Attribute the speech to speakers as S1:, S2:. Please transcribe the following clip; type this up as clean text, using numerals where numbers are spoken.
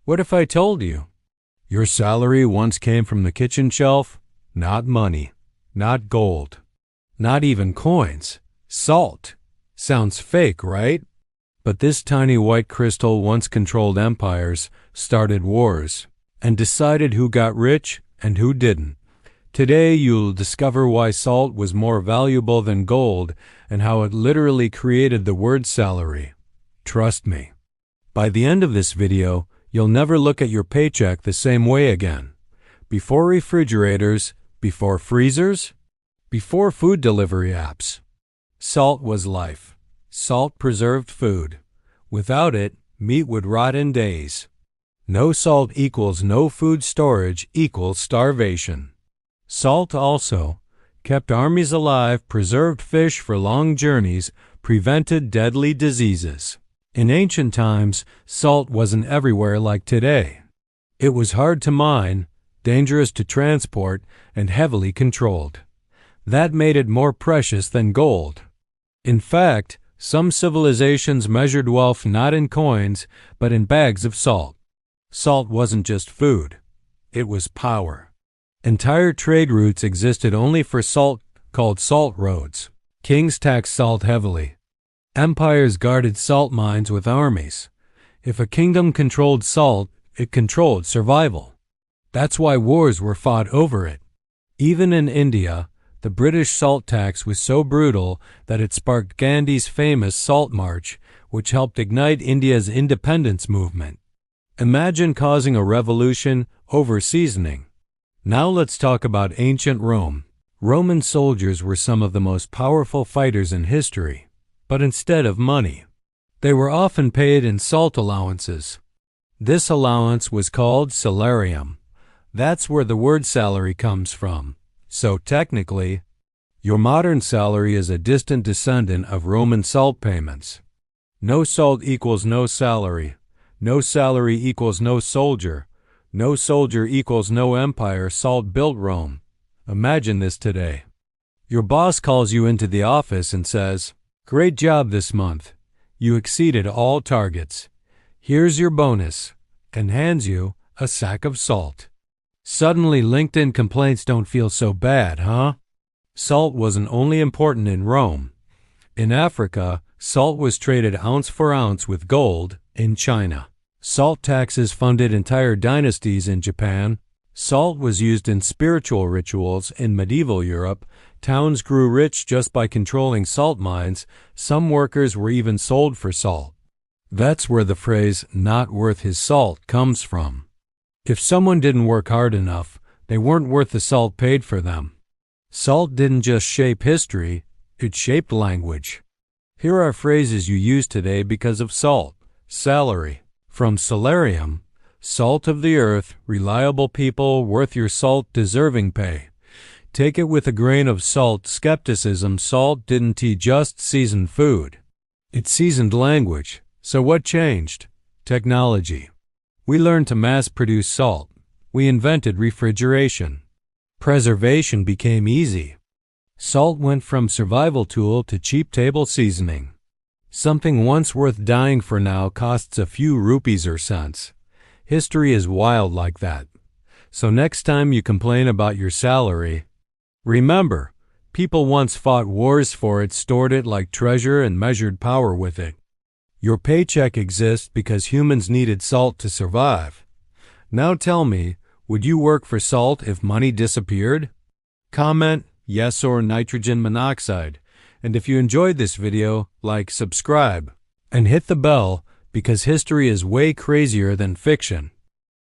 S1: What if I told you your salary once came from the kitchen shelf? Not money, not gold, not even coins. Salt. Sounds fake, right? But this tiny white crystal once controlled empires, started wars, and decided who got rich and who didn't. Today you'll discover why salt was more valuable than gold and how it literally created the word salary. Trust me. By the end of this video, you'll never look at your paycheck the same way again. Before refrigerators, before freezers, before food delivery apps. Salt was life. Salt preserved food. Without it, meat would rot in days. No salt equals no food storage equals starvation. Salt also kept armies alive, preserved fish for long journeys, prevented deadly diseases. In ancient times, salt wasn't everywhere like today. It was hard to mine, dangerous to transport, and heavily controlled. That made it more precious than gold. In fact, some civilizations measured wealth not in coins, but in bags of salt. Salt wasn't just food. It was power. Entire trade routes existed only for salt, called salt roads. Kings taxed salt heavily. Empires guarded salt mines with armies. If a kingdom controlled salt, it controlled survival. That's why wars were fought over it. Even in India, the British salt tax was so brutal that it sparked Gandhi's famous Salt March, which helped ignite India's independence movement. Imagine causing a revolution over seasoning. Now let's talk about ancient Rome. Roman soldiers were some of the most powerful fighters in history, but instead of money, they were often paid in salt allowances. This allowance was called salarium. That's where the word salary comes from. So technically, your modern salary is a distant descendant of Roman salt payments. No salt equals no salary. No salary equals no soldier. No soldier equals no empire. Salt built Rome. Imagine this today. Your boss calls you into the office and says, "Great job this month. You exceeded all targets. Here's your bonus," and hands you a sack of salt. Suddenly, LinkedIn complaints don't feel so bad, huh? Salt wasn't only important in Rome. In Africa, salt was traded ounce for ounce with gold in China. Salt taxes funded entire dynasties in Japan. Salt was used in spiritual rituals in medieval Europe. Towns grew rich just by controlling salt mines. Some workers were even sold for salt. That's where the phrase, "not worth his salt," comes from. If someone didn't work hard enough, they weren't worth the salt paid for them. Salt didn't just shape history, it shaped language. Here are phrases you use today because of salt. Salary. From salarium, salt of the earth, reliable people, worth your salt, deserving pay. Take it with a grain of salt. Skepticism. Salt didn't just season food. It seasoned language. So what changed? Technology. We learned to mass-produce salt. We invented refrigeration. Preservation became easy. Salt went from survival tool to cheap table seasoning. Something once worth dying for now costs a few rupees or cents. History is wild like that. So next time you complain about your salary, remember, people once fought wars for it, stored it like treasure, and measured power with it. Your paycheck exists because humans needed salt to survive. Now tell me, would you work for salt if money disappeared? Comment yes or nitrogen monoxide. And if you enjoyed this video, like, subscribe, and hit the bell because history is way crazier than fiction.